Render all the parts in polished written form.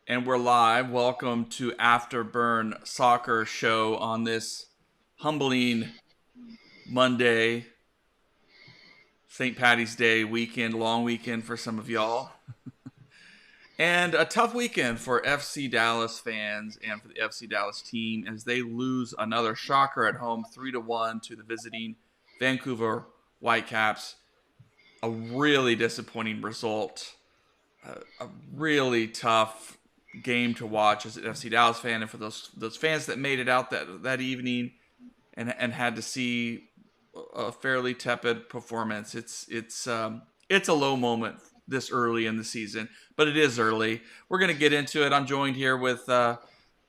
And we're live. Welcome to Afterburn Soccer Show on this humbling Monday, St. Patty's Day weekend, long weekend for some of y'all. And a tough weekend for FC Dallas fans and for the FC Dallas team as they lose another shocker at home 3-1 to the visiting Vancouver Whitecaps. A really disappointing result. A really tough game to watch as an FC Dallas fan, and for those fans that made it out that evening and had to see a fairly tepid performance. It's a low moment this early in the season, but it is early. We're gonna get into it. I'm joined here with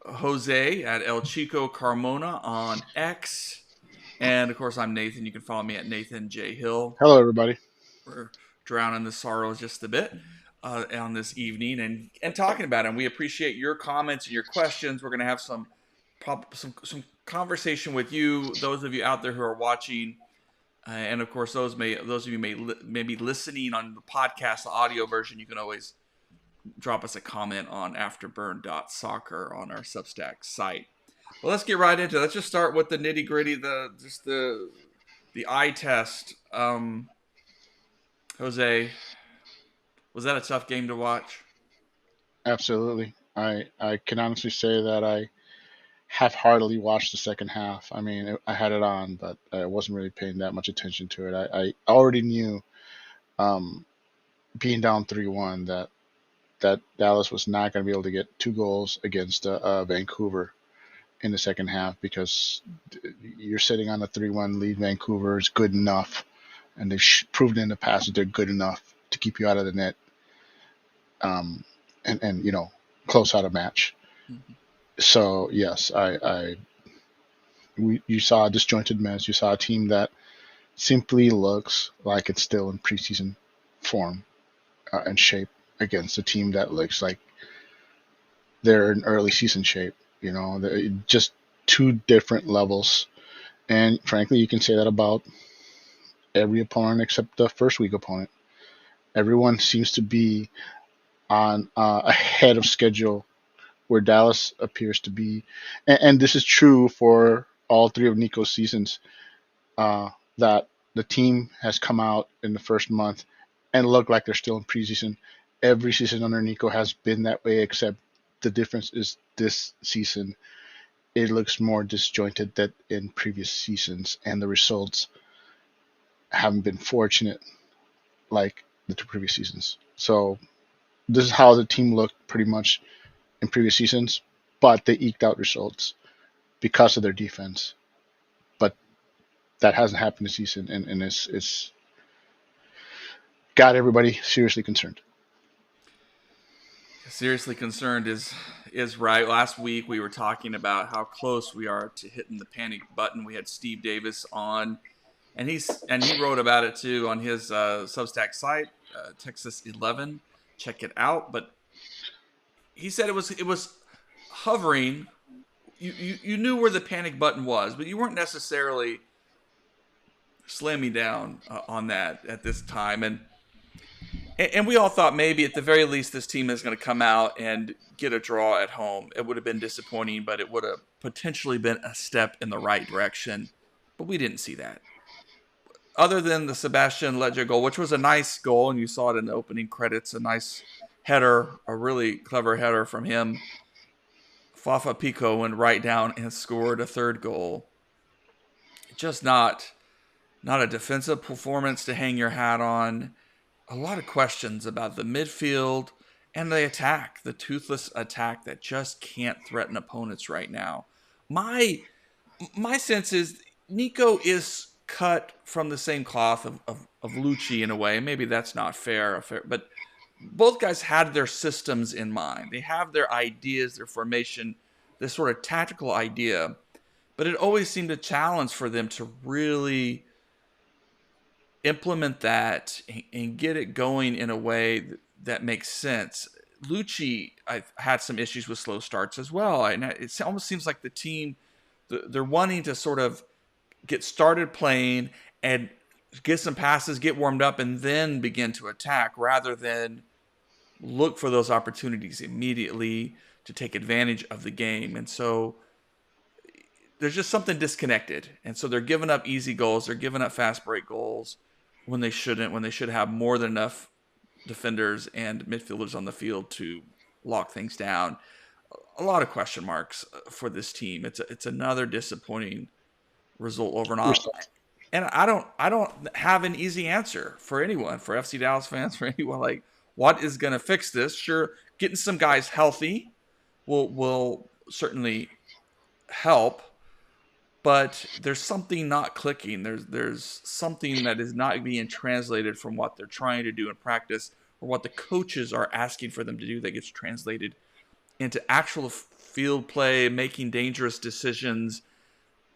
Jose at El Chico Carmona on X, and of course I'm Nathan. You can follow me at Nathan J Hill. Hello, everybody. We're drowning the sorrows just a bit on this evening and talking about it. And we appreciate your comments and your questions. We're going to have some conversation with you, those of you out there who are watching, and of course those of you may be listening on the podcast, the audio version. You can always drop us a comment on afterburn.soccer on our Substack site. Well, let's get right into it. Let's just start with the nitty gritty, the eye test. Jose, was that a tough game to watch? Absolutely. I can honestly say that I half-heartedly watched the second half. I mean, I had it on, but I wasn't really paying that much attention to it. I already knew, um, being down 3-1, that Dallas was not going to be able to get two goals against Vancouver in the second half because you're sitting on a 3-1 lead. Vancouver is good enough, and they've proven in the past that they're good enough to keep you out of the net, um, and close out a match. Mm-hmm. So yes, you saw a disjointed mess. You saw a team that simply looks like it's still in preseason form and shape against a team that looks like they're in early season shape. They're just two different levels. And frankly, you can say that about every opponent except the first week opponent. Everyone seems to be on ahead of schedule where Dallas appears to be, and this is true for all three of Nico's seasons. Uh, that the team has come out in the first month and look like they're still in preseason. Every season under Nico has been that way, except the difference is this season it looks more disjointed than in previous seasons, and the results haven't been fortunate like the two previous seasons. So this is how the team looked pretty much in previous seasons, but they eked out results because of their defense. But that hasn't happened this season, and it's got everybody seriously concerned. Seriously concerned is right. Last week we were talking about how close we are to hitting the panic button. We had Steve Davis on, and he wrote about it too on his Substack site, Texas 11. Check it out. But he said it was hovering. You knew where the panic button was, but you weren't necessarily slamming down on that at this time. And we all thought maybe at the very least this team is going to come out and get a draw at home. It would have been disappointing, but it would have potentially been a step in the right direction. But we didn't see that. Other than the Sebastian Ledger goal, which was a nice goal, and you saw it in the opening credits, a nice header, a really clever header from him. Fafa Pico went right down and scored a third goal. Just not a defensive performance to hang your hat on. A lot of questions about the midfield and the attack, the toothless attack that just can't threaten opponents right now. My sense is Nico is cut from the same cloth of Lucci in a way. Maybe that's not fair, but both guys had their systems in mind. They have their ideas, their formation, this sort of tactical idea. But it always seemed a challenge for them to really implement that and get it going in a way that makes sense. Lucci, I've had some issues with slow starts as well. And it almost seems like the team, they're wanting to sort of get started playing and get some passes, get warmed up, and then begin to attack rather than look for those opportunities immediately to take advantage of the game. And so there's just something disconnected. And so they're giving up easy goals. They're giving up fast break goals when they shouldn't, when they should have more than enough defenders and midfielders on the field to lock things down. A lot of question marks for this team. It's another disappointing result over and on. And I don't have an easy answer for anyone, for FC Dallas fans, for anyone. Like, what is going to fix this? Sure, getting some guys healthy will certainly help, but there's something not clicking. There's something that is not being translated from what they're trying to do in practice or what the coaches are asking for them to do that gets translated into actual field play, making dangerous decisions,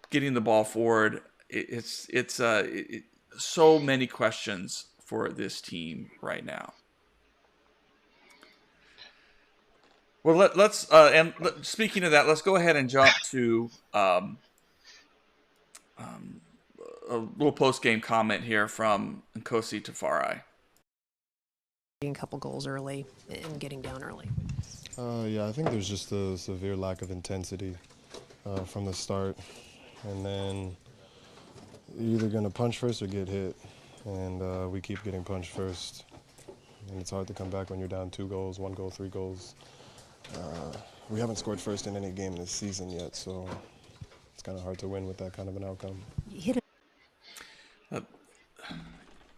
getting the ball forward. It's so many questions for this team right now. Well, speaking of that, let's go ahead and jump to a little post-game comment here from Nkosi Tafari. A couple goals early and getting down early. Yeah, I think there's just a severe lack of intensity from the start, and then you're either going to punch first or get hit, and we keep getting punched first, and it's hard to come back when you're down 2 goals, 1 goal, 3 goals. We haven't scored first in any game this season yet, so it's kind of hard to win with that kind of an outcome.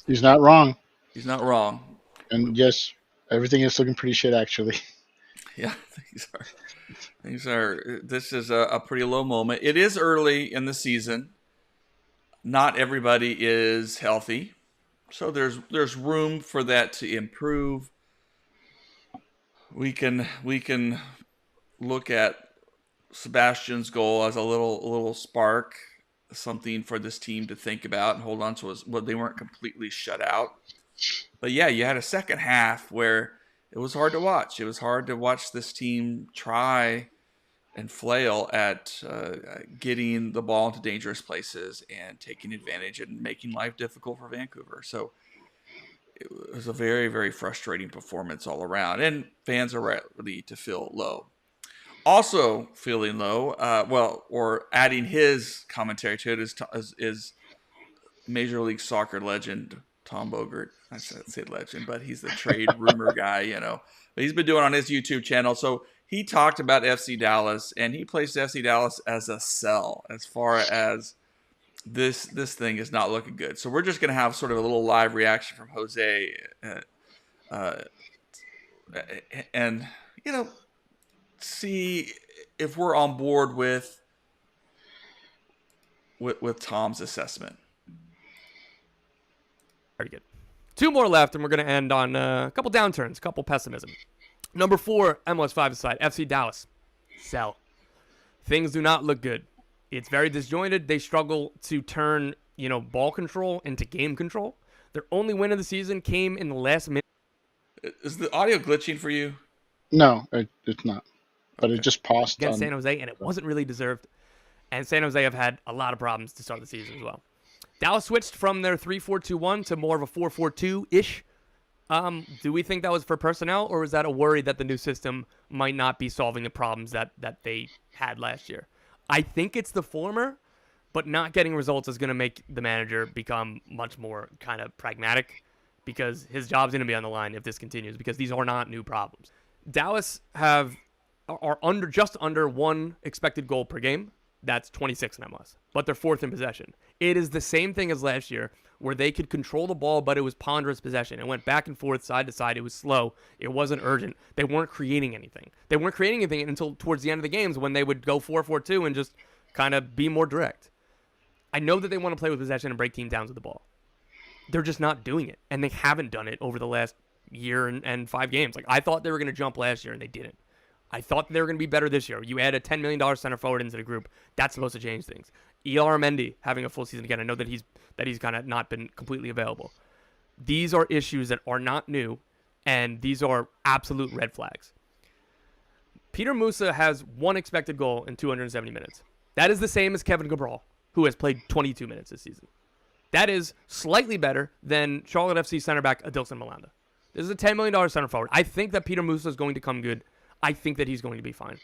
He's not wrong. He's not wrong. And yes, everything is looking pretty shit, actually. Yeah, things are. This is a pretty low moment. It is early in the season. Not everybody is healthy, so there's room for that to improve. We can look at Sebastian's goal as a little spark, something for this team to think about and hold on to. They weren't completely shut out, but yeah, you had a second half where it was hard to watch. It was hard to watch this team try and flail at getting the ball into dangerous places and taking advantage and making life difficult for Vancouver. So it was a very, very frustrating performance all around, and fans are ready to feel low. Also feeling low, or adding his commentary to it is Major League Soccer legend Tom Bogert. I shouldn't say legend, but he's the trade rumor guy, But he's been doing on his YouTube channel. So he talked about FC Dallas, and he placed FC Dallas as a sell as far as this thing is not looking good. So we're just going to have sort of a little live reaction from Jose, and see if we're on board with Tom's assessment. Very good. 2 more left, and we're going to end on a couple downturns, a couple pessimism. Number 4, MLS5 aside, FC Dallas. Sell. Things do not look good. It's very disjointed. They struggle to turn, ball control into game control. Their only win of the season came in the last minute. Is the audio glitching for you? No, it's not. But Okay. It just paused Against San Jose, and it wasn't really deserved. And San Jose have had a lot of problems to start the season as well. Dallas switched from their 3-4-2-1 to more of a 4-4-2-ish. Do we think that was for personnel, or was that a worry that the new system might not be solving the problems that they had last year? I think it's the former, but not getting results is going to make the manager become much more kind of pragmatic, because his job's going to be on the line if this continues, because these are not new problems. Dallas are just under 1 expected goal per game. That's 26 in MLS, but they're 4th in possession. It is the same thing as last year, where they could control the ball, but it was ponderous possession. It went back and forth, side to side. It was slow. It wasn't urgent. They weren't creating anything. They weren't creating anything until towards the end of the games, when they would go 4-4-2 and just kind of be more direct. I know that they want to play with possession and break teams down with the ball. They're just not doing it, and they haven't done it over the last year and 5 games. Like, I thought they were going to jump last year, and they didn't. I thought they were going to be better this year. You add a $10 million center forward into the group. That's supposed to change things. E.L. Mendy having a full season again. I know that he's kind of not been completely available. These are issues that are not new, and these are absolute red flags. Peter Musa has 1 expected goal in 270 minutes. That is the same as Kevin Cabral, who has played 22 minutes this season. That is slightly better than Charlotte FC center back Adilson Malanda. This is a $10 million center forward. I think that Peter Musa is going to come good. I think that he's going to be fine.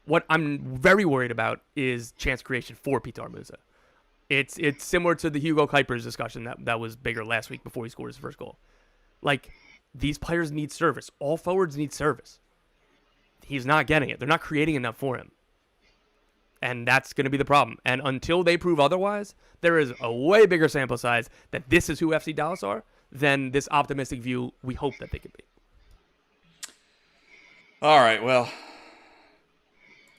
What I'm very worried about is chance creation for Peter Musa. It's similar to the Hugo Kuipers discussion that was bigger last week before he scored his first goal. Like, these players need service. All forwards need service. He's not getting it. They're not creating enough for him. And that's going to be the problem. And until they prove otherwise, there is a way bigger sample size that this is who FC Dallas are than this optimistic view we hope that they could be. All right, well,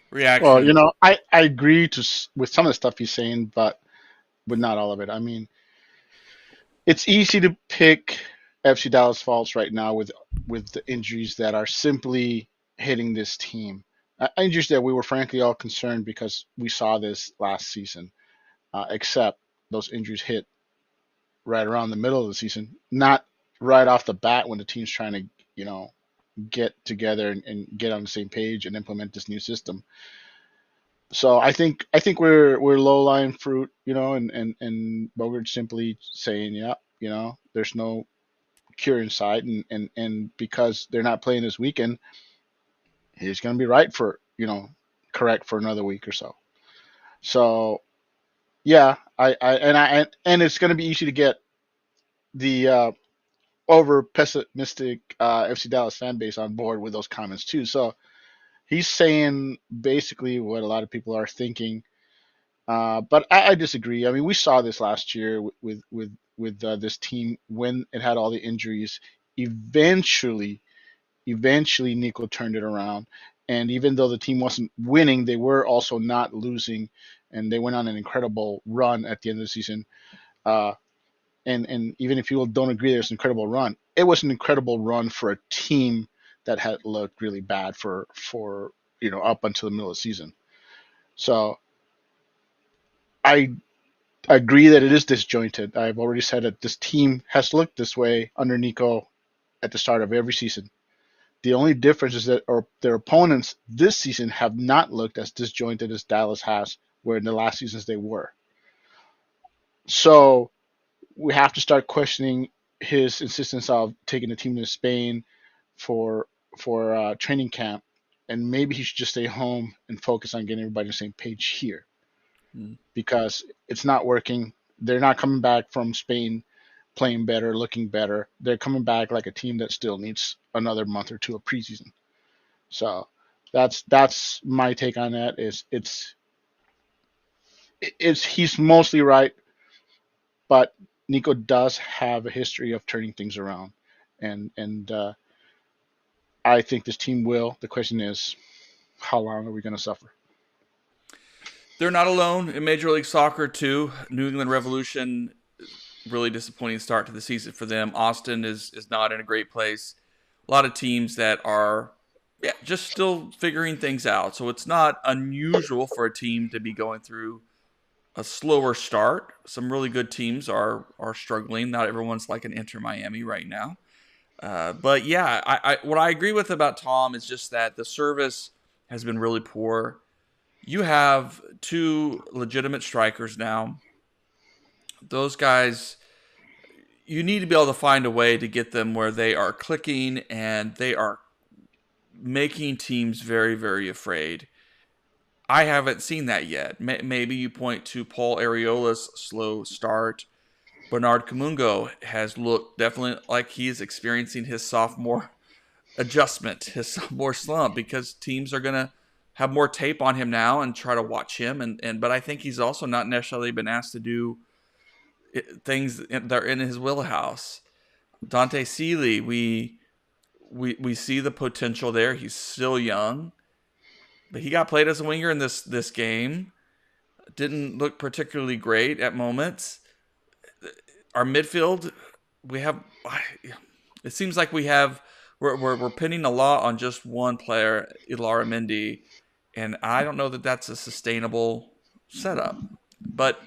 reaction. Well, you know, I agree with some of the stuff he's saying, but not all of it. I mean, it's easy to pick FC Dallas faults right now with the injuries that are simply hitting this team. Injuries that we were frankly all concerned because we saw this last season, except those injuries hit right around the middle of the season, not right off the bat when the team's trying to, you know, get together and get on the same page and implement this new system. So I think we're low lying fruit, you know, and Bogart's simply saying, yeah, you know, there's no cure in sight, and because they're not playing this weekend, he's going to be right for, you know, correct for another week or so. So yeah, and it's going to be easy to get the over pessimistic FC Dallas fan base on board with those comments too. So he's saying basically what a lot of people are thinking. But I disagree. I mean, we saw this last year with this team when it had all the injuries. Eventually, Nico turned it around, and even though the team wasn't winning, they were also not losing, and they went on an incredible run at the end of the season. And even if people don't agree, there's an incredible run. It was an incredible run for a team that had looked really bad for you know, up until the middle of the season. So I agree that it is disjointed. I've already said that this team has looked this way under Nico at the start of every season. The only difference is that their opponents this season have not looked as disjointed as Dallas has, where in the last seasons they were. So we have to start questioning his insistence of taking the team to Spain for training camp, and maybe he should just stay home and focus on getting everybody on the same page here, because it's not working. They're not coming back from Spain playing better, looking better. They're coming back like a team that still needs another month or two of preseason. So that's my take on that. He's mostly right, but Nico does have a history of turning things around, and I think this team will. The question is, how long are we going to suffer? They're not alone in Major League Soccer too. New England Revolution, really disappointing start to the season for them. Austin is not in a great place. A lot of teams that are just still figuring things out. So it's not unusual for a team to be going through a slower start. Some really good teams are struggling. Not everyone's like an Inter Miami right now. But yeah, what I agree with about Tom is just that the service has been really poor. You have two legitimate strikers now. Those guys, you need to be able to find a way to get them where they are clicking and they are making teams very, very afraid. I haven't seen that yet. Maybe you point to Paul Areola's slow start. Bernard Kamungo has looked definitely like he's experiencing his sophomore adjustment, his sophomore slump, because teams are going to have more tape on him now and try to watch him. But I think he's also not necessarily been asked to do things that are in his wheelhouse. Dante Seeley, we see the potential there. He's still young, but he got played as a winger in this game. Didn't look particularly great at moments. Our midfield, it seems like we're pinning a lot on just one player, Ilara Mendy, and I don't know that that's a sustainable setup. But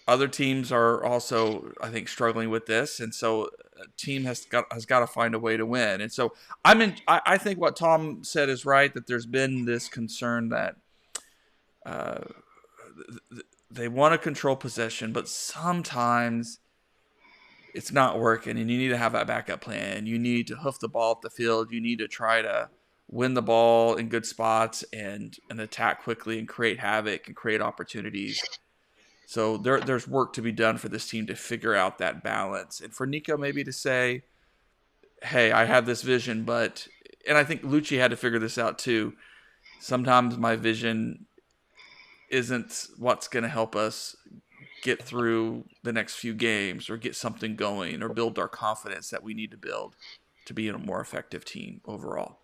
other teams are also, I think, struggling with this, and so a team has got to find a way to win. And so I think what Tom said is right, that there's been this concern that they want to control possession, but sometimes it's not working, and you need to have that backup plan. You need to hoof the ball up the field. You need to try to win the ball in good spots and attack quickly and create havoc and create opportunities. So there's work to be done for this team to figure out that balance. And for Nico maybe to say, hey, I have this vision, but, and I think Lucci had to figure this out too. Sometimes my vision isn't what's going to help us get through the next few games or get something going or build our confidence that we need to build to be a more effective team overall.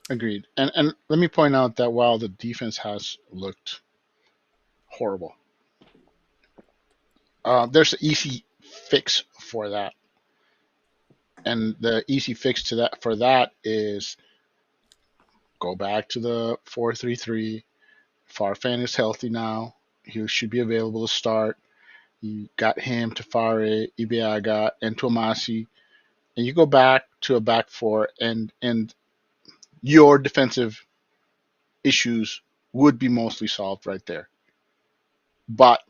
Agreed. And let me point out that while the defense has looked horrible, there's an easy fix for that. And the easy fix to that for that is go back to the 4-3-3. Farfan is healthy now. He should be available to start. You got him, Tafare, Ibiaga, and Tomasi, and you go back to a back four, and your defensive issues would be mostly solved right there. But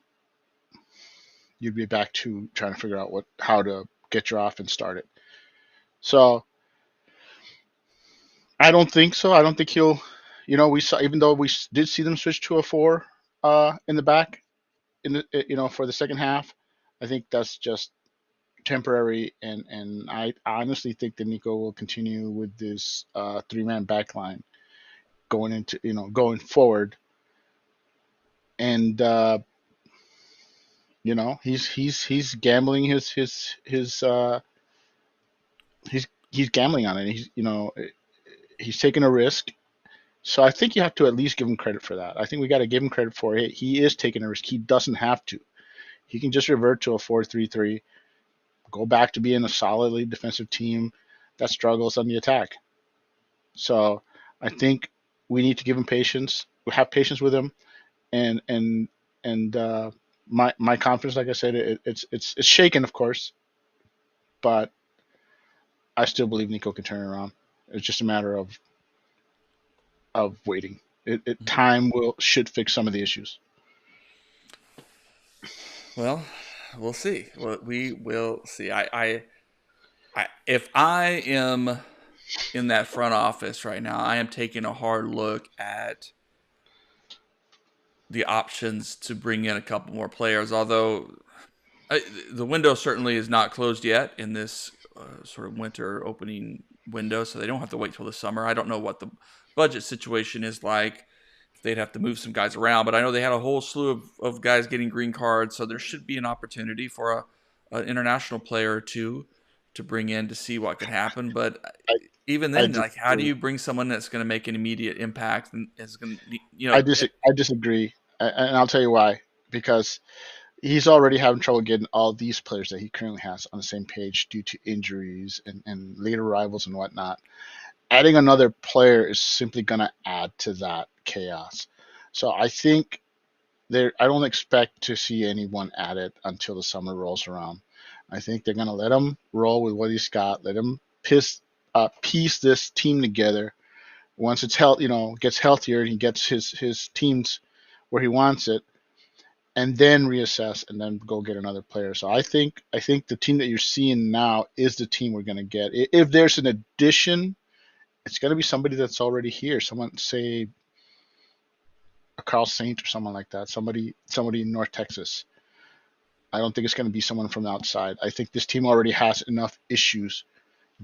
you'd be back to trying to figure out how to get your offense started. So I don't think so. I don't think he'll. We saw, even though we did see them switch to a four in the back in for the second half. I think that's just temporary, and I honestly think that Nico will continue with this three-man back line going forward, and he's gambling he's gambling on it. He's taking a risk. So I think you have to at least give him credit for that. I think we got to give him credit for it. He is taking a risk. He doesn't have to. He can just revert to a 4-3-3, go back to being a solidly defensive team that struggles on the attack. So I think we need to give him patience. We have patience with him, and my confidence, like I said, it's shaken, of course, but I still believe Nico can turn it around. It's just a matter of waiting. Time should fix some of the issues. Well, we'll see. We will see. If I am in that front office right now, I am taking a hard look at the options to bring in a couple more players. Although the window certainly is not closed yet in this sort of winter opening window, so they don't have to wait till the summer. I don't know what the budget situation is like. They'd have to move some guys around, but I know they had a whole slew of guys getting green cards, so there should be an opportunity for an international player or two to bring in to see what could happen. But even then, how do you bring someone that's going to make an immediate impact and is going to, I disagree, and I'll tell you why. Because he's already having trouble getting all these players that he currently has on the same page due to injuries and late arrivals and whatnot. Adding another player is simply going to add to that chaos. So I think I don't expect to see anyone added until the summer rolls around. I think they're going to let him roll with what he's got, let him piece this team together. Once it's gets healthier and he gets his teams where he wants it, and then reassess and then go get another player. So I think the team that you're seeing now is the team we're going to get. If there's an addition, it's going to be somebody that's already here. Someone, say a Carl Saint or someone like that. Somebody in North Texas. I don't think it's going to be someone from the outside. I think this team already has enough issues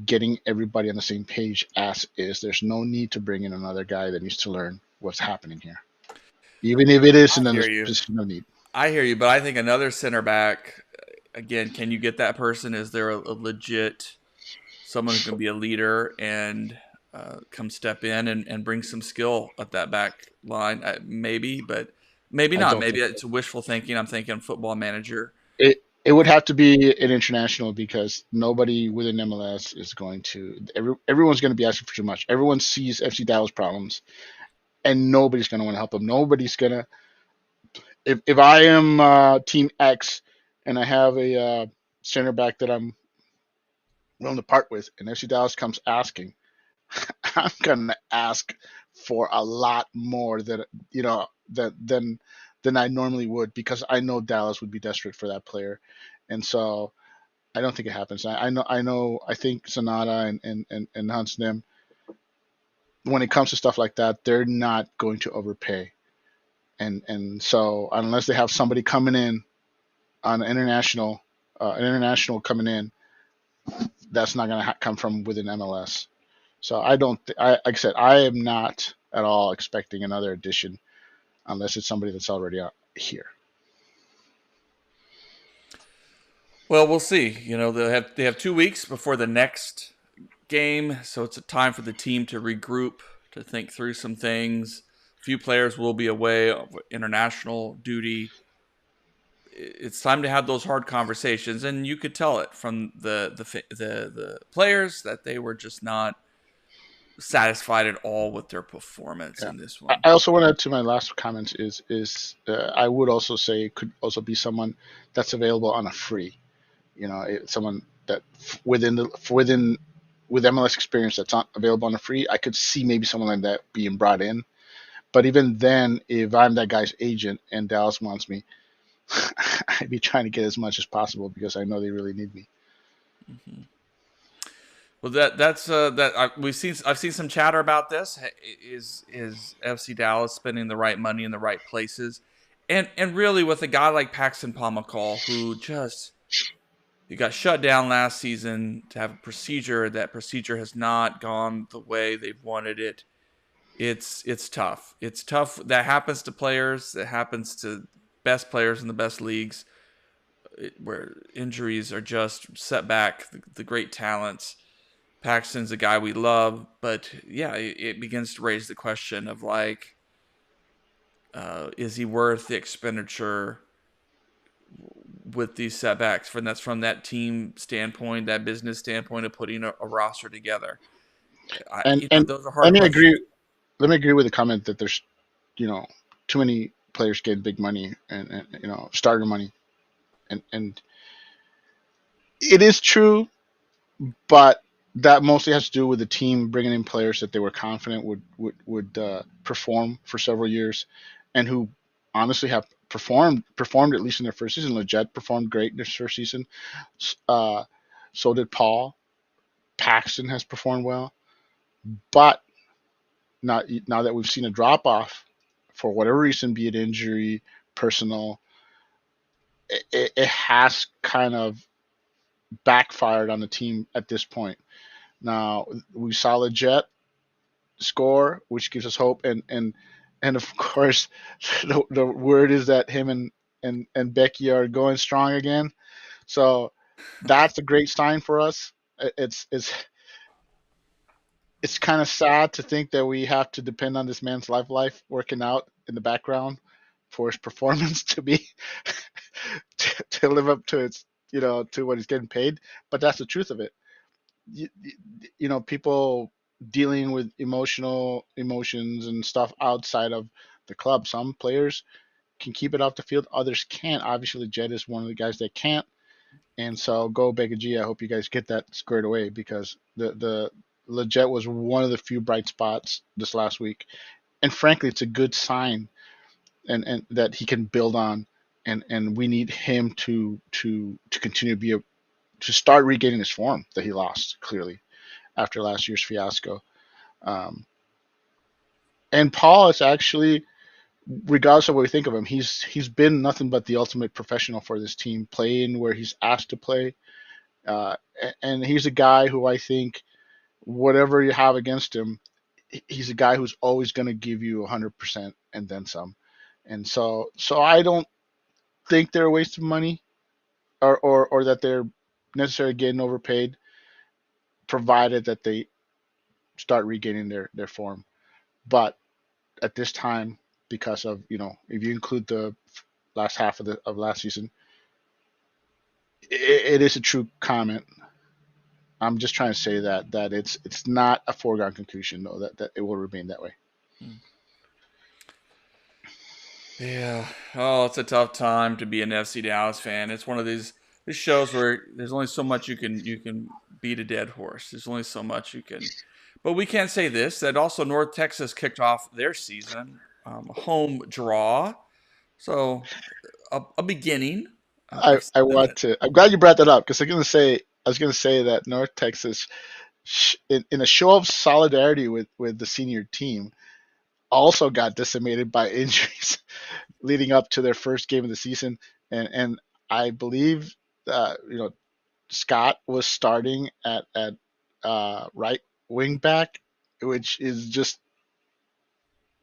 getting everybody on the same page as is. There's no need to bring in another guy that needs to learn what's happening here, even if it is in a position of need. I hear you, but I think another center back, again, can you get that person? Is there a legit someone who can be a leader and come step in and bring some skill at that back line? Maybe, but maybe not. Maybe it's wishful thinking. I'm thinking Football Manager. It would have to be an international, because nobody within MLS is going to. Everyone's going to be asking for too much. Everyone sees FC Dallas problems, and nobody's going to want to help them. Nobody's going to. If I am Team X and I have a center back that I'm willing to part with, and FC Dallas comes asking, I'm gonna ask for a lot more than than I normally would, because I know Dallas would be desperate for that player, and so I don't think it happens. I think Sonata and Hans Nim, when it comes to stuff like that, they're not going to overpay. And so unless they have somebody coming in on an international coming in, that's not going to come from within MLS. So I don't. Like I said, I am not at all expecting another addition unless it's somebody that's already out here. Well, we'll see. They have 2 weeks before the next game, so it's a time for the team to regroup, to think through some things. A few players will be away of international duty. It's time to have those hard conversations, and you could tell it from the players that they were just not satisfied at all with their performance Yeah. in this I one. also want to add to my last comments is I would also say it could also be someone that's available on a free. Someone that within with MLS experience that's not available on a free. I could see maybe someone like that being brought in. But even then, if I'm that guy's agent and Dallas wants me, I'd be trying to get as much as possible because I know they really need me. Mm-hmm. Well, I've seen some chatter about this. Is FC Dallas spending the right money in the right places, and really with a guy like Paxton Pomacall, who just he got shut down last season to have a procedure. That procedure has not gone the way they've wanted it. It's tough. It's tough. That happens to players. That happens to best players in the best leagues, where injuries are just set back the great talents. Paxton's a guy we love, but yeah, it begins to raise the question of like, is he worth the expenditure with these setbacks? From that team standpoint, that business standpoint of putting a roster together. And Those are let hard me questions. agree. Let me agree with the comment that there's too many players getting big money and starter money, and it is true, but that mostly has to do with the team bringing in players that they were confident would perform for several years, and who honestly have performed at least in their first season. Leggett performed great in his first season. Uh, so did Paul. Paxton has performed well, but now that we've seen a drop off for whatever reason, be it injury, personal, it has kind of backfired on the team at this point. Now we saw Leggett score, which gives us hope, and of course, the word is that him and Becky are going strong again. So that's a great sign for us. It's kind of sad to think that we have to depend on this man's life working out in the background for his performance to be to live up to its to what he's getting paid. But that's the truth of it. you, People dealing with emotions and stuff outside of the club. Some players can keep it off the field, others can't. Obviously, Jed is one of the guys that can't. And so, go Bega G. I hope you guys get that squared away because the Leggett was one of the few bright spots this last week, and frankly, it's a good sign, and that he can build on, and we need him to continue to to start regaining his form that he lost clearly after last year's fiasco. Um, and Paul is actually, regardless of what we think of him, he's been nothing but the ultimate professional for this team, playing where he's asked to play. Uh, and he's a guy who I think, whatever you have against him, he's a guy who's always going to give you 100% and then some. And so I don't think they're a waste of money, or that they're necessarily getting overpaid, provided that they start regaining their form. But at this time, because of if you include the last half of last season, it is a true comment. I'm just trying to say that it's not a foregone conclusion though that it will remain that way. Hmm. Yeah. Oh, it's a tough time to be an FC Dallas fan. It's one of these shows where there's only so much you can beat a dead horse. There's only so much you can. But we can say this, that also North Texas kicked off their season, a home draw. So a beginning. I've I seen want it. to. I'm glad you brought that up because I was gonna say that North Texas, in a show of solidarity with the senior team, also got decimated by injuries leading up to their first game of the season, and I believe Scott was starting at right wing back, which is just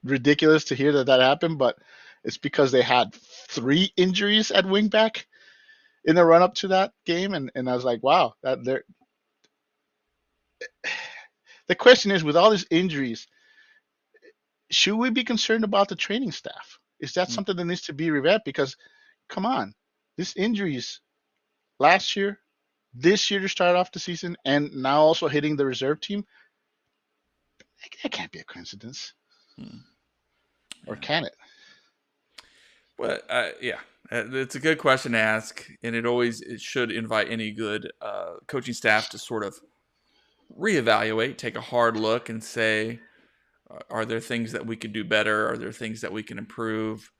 ridiculous to hear that happened, but it's because they had three injuries at wing back in the run up to that game, and I was like, wow, that there. The question is, with all these injuries, should we be concerned about the training staff? Is that Mm, something that needs to be revamped? Because come on, these injuries last year, this year to start off the season, and now also hitting the reserve team, that can't be a coincidence, mm, or yeah. can it? Well, yeah, it's a good question to ask, and it should invite any good coaching staff to sort of reevaluate, take a hard look, and say, are there things that we could do better? Are there things that we can improve?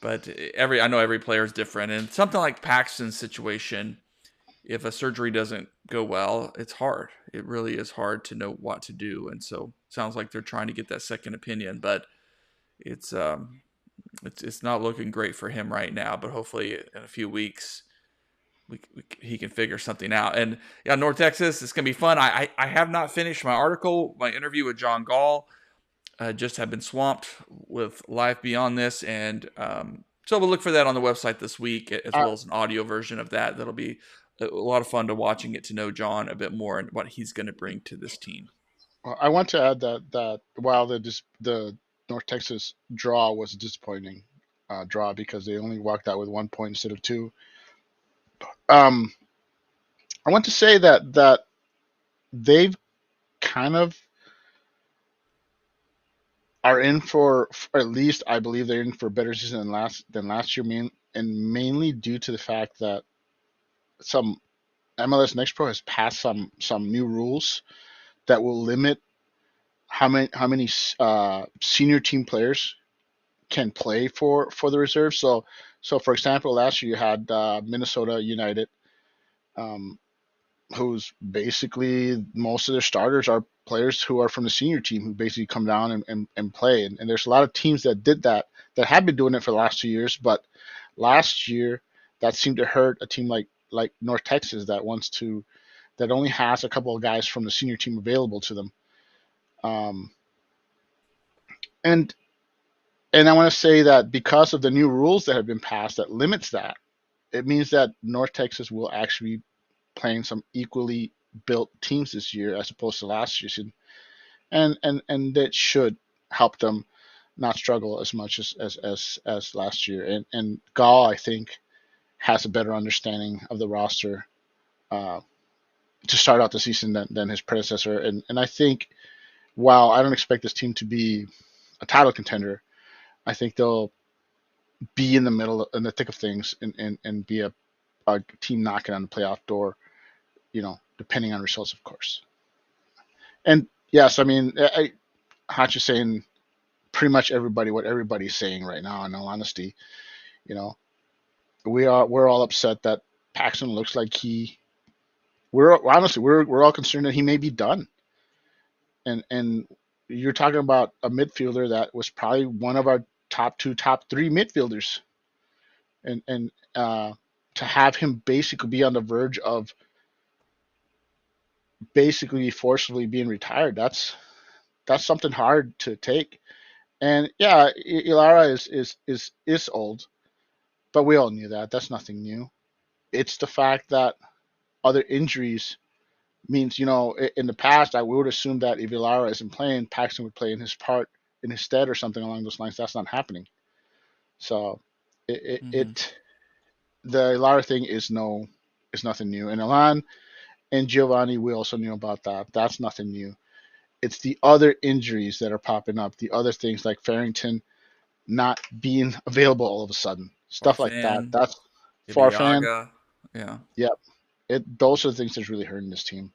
But I know every player is different, and something like Paxton's situation, if a surgery doesn't go well, it's hard. It really is hard to know what to do, and so it sounds like they're trying to get that second opinion, but it's it's not looking great for him right now. But hopefully, in a few weeks, he can figure something out. And yeah, North Texas, it's gonna be fun. I have not finished my article, my interview with John Gall. Just have been swamped with life beyond this, and so we'll look for that on the website this week, as I, well as an audio version of that. That'll be a lot of fun to watch and get to know John a bit more and what he's going to bring to this team. I want to add that while the North Texas draw was a disappointing draw because they only walked out with 1 point instead of two. Um, I want to say that they've kind of are in for, at least I believe they're in for a better season than last year, and mainly due to the fact that some MLS Next Pro has passed some new rules that will limit how many senior team players can play for the reserve. So for example, last year you had Minnesota United, um, who's basically most of their starters are players who are from the senior team who basically come down and play. And there's a lot of teams that did that have been doing it for the last 2 years, but last year that seemed to hurt a team like North Texas that only has a couple of guys from the senior team available to them. Um, and and I want to say that because of the new rules that have been passed that limits that, it means that North Texas will actually be playing some equally built teams this year as opposed to last season, and that should help them not struggle as much as last year. And Gall, I think, has a better understanding of the roster uh, to start out the season than his predecessor. And I think while I don't expect this team to be a title contender, I think they'll be in the middle, in the thick of things, and be a team knocking on the playoff door, depending on results, of course. And yes, I mean, Hatch is saying pretty much what everybody's saying right now. In all honesty, you know, we're all upset that Paxton looks like we're all concerned that he may be done. And you're talking about a midfielder that was probably one of our top two, top three midfielders, and to have him basically be on the verge of basically forcibly being retired, that's something hard to take. And yeah, Ilara is old, but we all knew that. That's nothing new. It's the fact that other injuries means, in the past, I would assume that if Ilara isn't playing, Paxton would play in his part in his stead or something along those lines. That's not happening. So it, it, Mm-hmm. it the Ilara thing is nothing new. And Alan and Giovanni, we also knew about that. That's nothing new. It's the other injuries that are popping up, the other things like Farrington not being available all of a sudden, stuff like that. Farfan, That's Farfan. Ibiaga, yeah. Yep. Those are the things that's really hurting this team.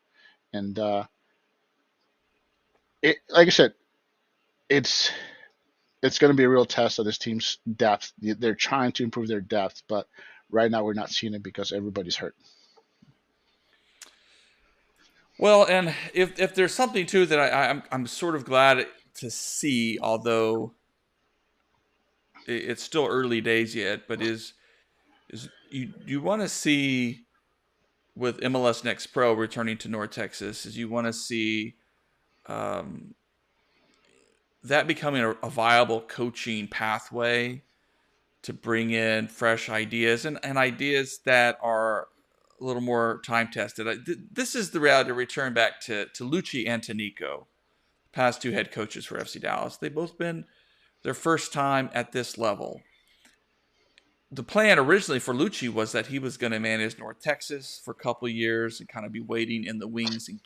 And like I said, it's it's going to be a real test of this team's depth. They're trying to improve their depth, but right now we're not seeing it because everybody's hurt. Well, and if there's something too that I'm sort of glad to see, although it's still early days yet, but is you want to see with MLS Next Pro returning to North Texas, is you want to see um, that becoming a viable coaching pathway to bring in fresh ideas and ideas that are a little more time tested. This is the reality to return back to Lucci and to Nico, past two head coaches for FC Dallas. They've both been their first time at this level. The plan originally for Lucci was that he was going to manage North Texas for a couple of years and kind of be waiting in the wings and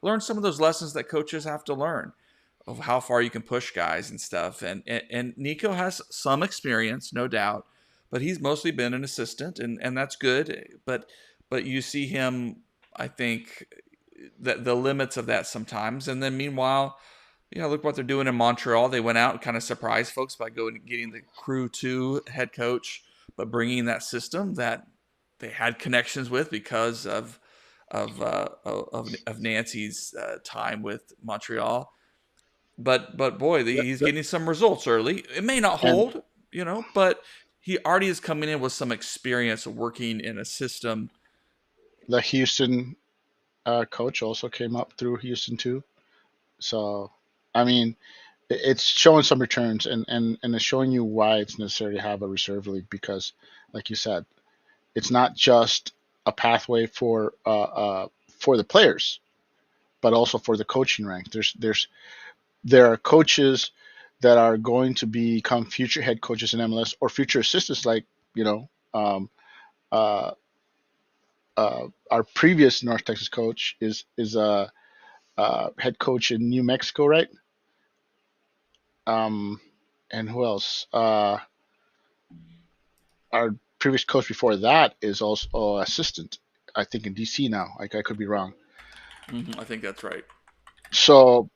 learn some of those lessons that coaches have to learn of how far you can push guys and stuff. And Nico has some experience, no doubt, but he's mostly been an assistant, and that's good. But you see him, I think, that the limits of that sometimes. And then meanwhile, look what they're doing in Montreal. They went out and kind of surprised folks by going and getting the Crew 2 head coach, but bringing that system that they had connections with because of Nancy's time with Montreal. But boy, he's getting some results early. It may not hold, but he already is coming in with some experience of working in a system. The Houston coach also came up through Houston too. So, I mean, it's showing some returns, and it's showing you why it's necessary to have a reserve league because, like you said, it's not just a pathway for the players, but also for the coaching ranks. There are coaches that are going to become future head coaches in MLS or future assistants, like um, uh, our previous North Texas coach is a head coach in New Mexico, right? And who else? Our previous coach before that is also assistant, I think, in DC now. Like, I could be wrong. I think that's right. So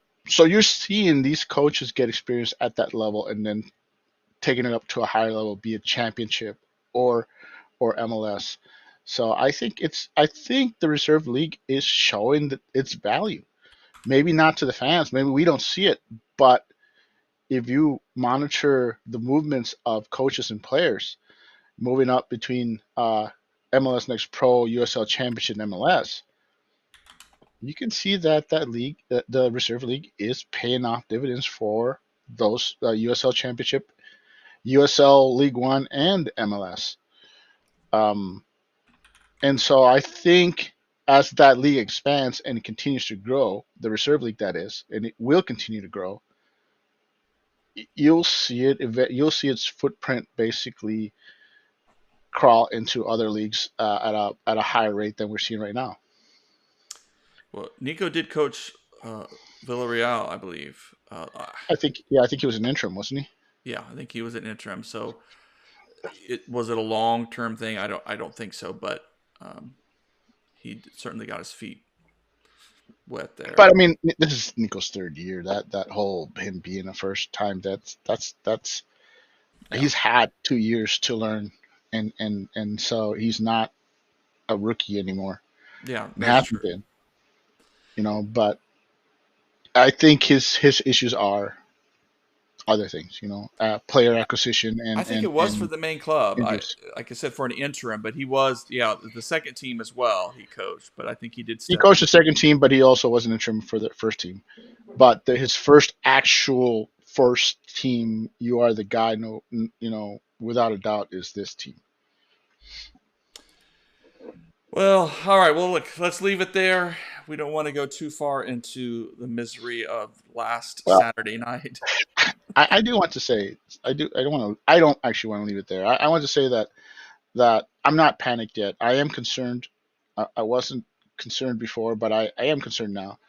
you're seeing these coaches get experience at that level and then taking it up to a higher level, be it championship or MLS. So I think the reserve league is showing that its value. Maybe not to the fans, maybe we don't see it, but if you monitor the movements of coaches and players moving up between MLS Next Pro, USL Championship, and MLS, you can see that league, the reserve league, is paying off dividends for those USL Championship, USL League One, and MLS. And so I think as that league expands and it continues to grow, the reserve league that is, and it will continue to grow, you'll see its footprint basically crawl into other leagues at a higher rate than we're seeing right now. Well, Nico did coach Villarreal, I believe. I think he was an interim, wasn't he? Yeah, I think he was an interim. So, was it a long-term thing? I don't think so, but he certainly got his feet wet there. But I mean, this is Nico's third year. That whole him being a first time, that's Yeah. he's had 2 years to learn, and so he's not a rookie anymore. Yeah, He that's hasn't true. been, but I think his issues are other things, player acquisition I think it was for and the main club. injuries. Like I said, for an interim, but he was, the second team as well. He coached, but I think he did He step coached in. the second team, but he also was an interim for the first team. But his first actual first team, you are the guy, without a doubt, is this team. Well, all right. Well, look, let's leave it there. We don't want to go too far into the misery of last Well, Saturday night. I do want to say I don't actually want to leave it there. I want to say that I'm not panicked yet. I am concerned. I wasn't concerned before, but I am concerned now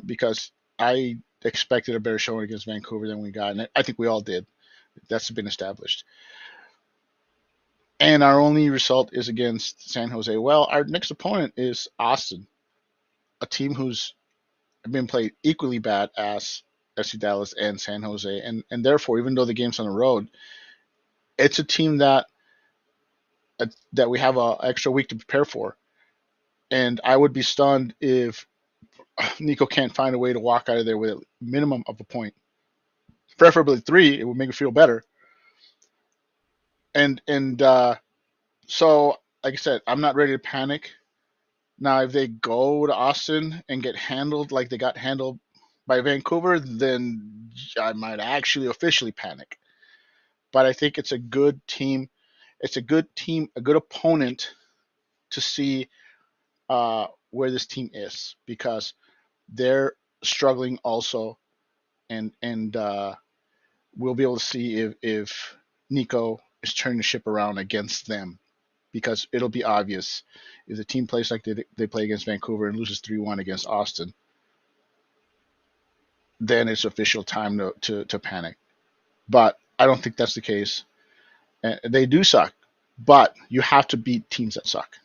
because I expected a better showing against Vancouver than we got, and I think we all did. That's been established. And our only result is against San Jose. Well, our next opponent is Austin, a team who's been played equally bad as FC Dallas and San Jose, and therefore, even though the game's on the road, it's a team that that we have an extra week to prepare for. And I would be stunned if Nico can't find a way to walk out of there with a minimum of a point, preferably 3. It would make me feel better. And so, like I said, I'm not ready to panic. Now, if they go to Austin and get handled like they got handled by Vancouver, then I might actually officially panic. But I think it's a good team. It's a good team, a good opponent to see where this team is, because they're struggling also, and we'll be able to see if Nico is turning the ship around against them, because it'll be obvious if the team plays like they play against Vancouver and loses 3-1 against Austin, then it's official time to panic. But I don't think that's the case. And they do suck, but you have to beat teams that suck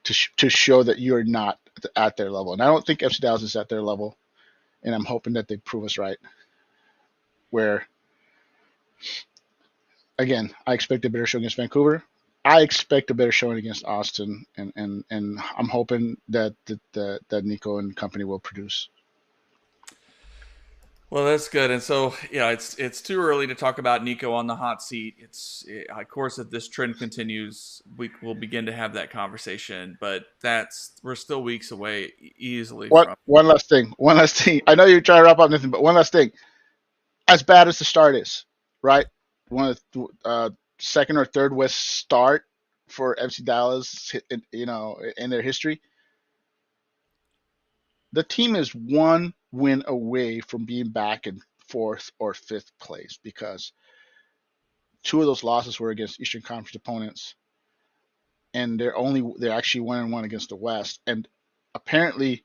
to show that you're not at their level. And I don't think FC Dallas is at their level, and I'm hoping that they prove us right. Where, again, I expect a better show against Vancouver. I expect a better showing against Austin, and I'm hoping that Nico and company will produce. Well, that's good. And so, yeah, it's too early to talk about Nico on the hot seat. Of course, if this trend continues, we will begin to have that conversation. But we're still weeks away easily What from. one last thing? One last thing. I know you're trying to wrap up nothing, but one last thing. As bad as the start is, right? One of the second or third worst start for FC Dallas, in their history. The team is one win away from being back in 4th or 5th place, because 2 of those losses were against Eastern Conference opponents, and they're actually 1-1 against the West, and apparently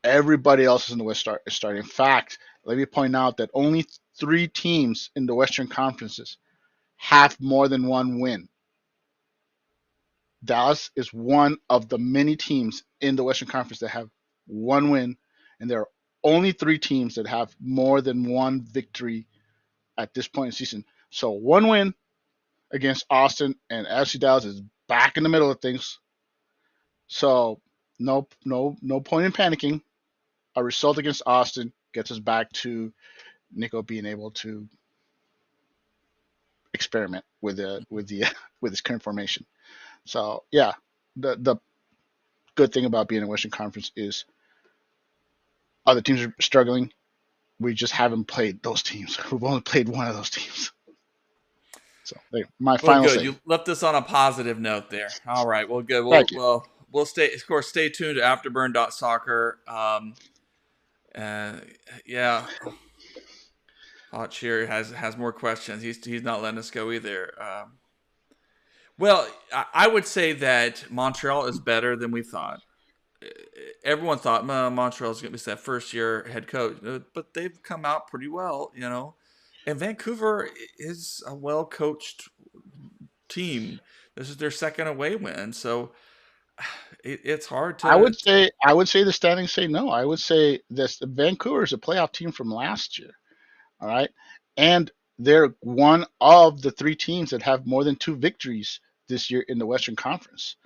everybody else in the West is starting. In fact, let me point out that only 3 teams in the Western Conferences have more than 1 win. Dallas is one of the many teams in the Western Conference that have 1 win, and there are only 3 teams that have more than 1 victory at this point in the season. So 1 win against Austin, and FC Dallas is back in the middle of things. So no point in panicking. A result against Austin gets us back to Nico being able to experiment with his current formation. So yeah, the good thing about being in Western Conference is other teams are struggling. We just haven't played those teams. We've only played one of those teams. So my Well, final good. say. You left us on a positive note there. All right. Well, good. Thank you. We'll stay. Of course, stay tuned to Afterburn.soccer. Yeah. Hot Cheer has more questions. He's not letting us go either. Well, I would say that Montreal is better than we thought. Everyone thought Montreal's going to be that first-year head coach, but they've come out pretty well, And Vancouver is a well-coached team. This is their second away win, so it's hard to. I would say the standings say no. I would say this: Vancouver is a playoff team from last year. All right, and they're one of the 3 teams that have more than 2 victories this year in the Western Conference.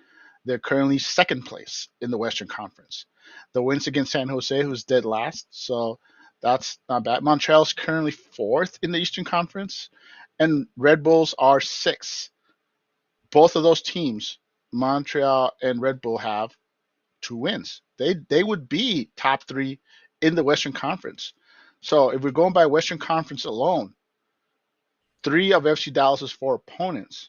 They're currently second place in the Western Conference. The wins against San Jose, who's dead last, so that's not bad. Montreal's currently 4th in the Eastern Conference, and Red Bulls are 6th. Both of those teams, Montreal and Red Bull, have 2 wins. They would be top 3 in the Western Conference. So if we're going by Western Conference alone, 3 of FC Dallas's 4 opponents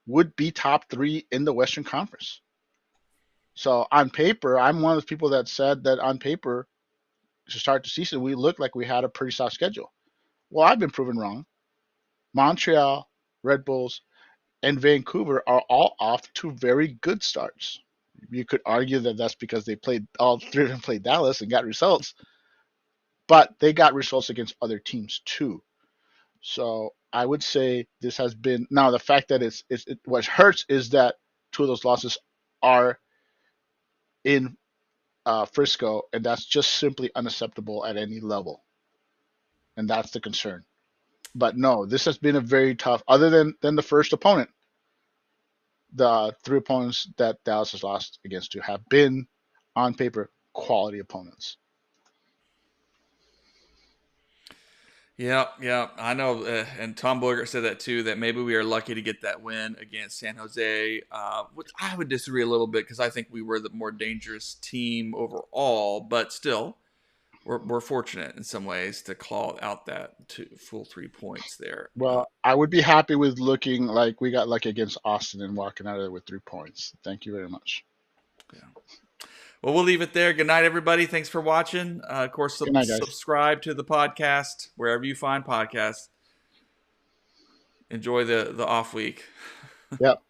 would be top 3 in the Western Conference. So on paper, I'm one of those people that said that on paper, to start the season, we looked like we had a pretty soft schedule. Well, I've been proven wrong. Montreal, Red Bulls, and Vancouver are all off to very good starts. You could argue that that's because all 3 of them played Dallas and got results, but they got results against other teams too. So I would say this has been, now the fact that what hurts is that 2 of those losses are in Frisco, and that's just simply unacceptable at any level, and that's the concern. But no, this has been a very tough. Other than the first opponent, the three opponents that Dallas has lost against to have been, on paper, quality opponents. Yeah, I know, and Tom Bogert said that too. That maybe we are lucky to get that win against San Jose, which I would disagree a little bit because I think we were the more dangerous team overall. But still, we're fortunate in some ways to claw out that full 3 points there. Well, I would be happy with looking like we got lucky against Austin and walking out of there with 3 points. Thank you very much. Yeah. Well, we'll leave it there. Good night, everybody. Thanks for watching. Of course, Good night, guys. subscribe to the podcast wherever you find podcasts. Enjoy the off week. Yep.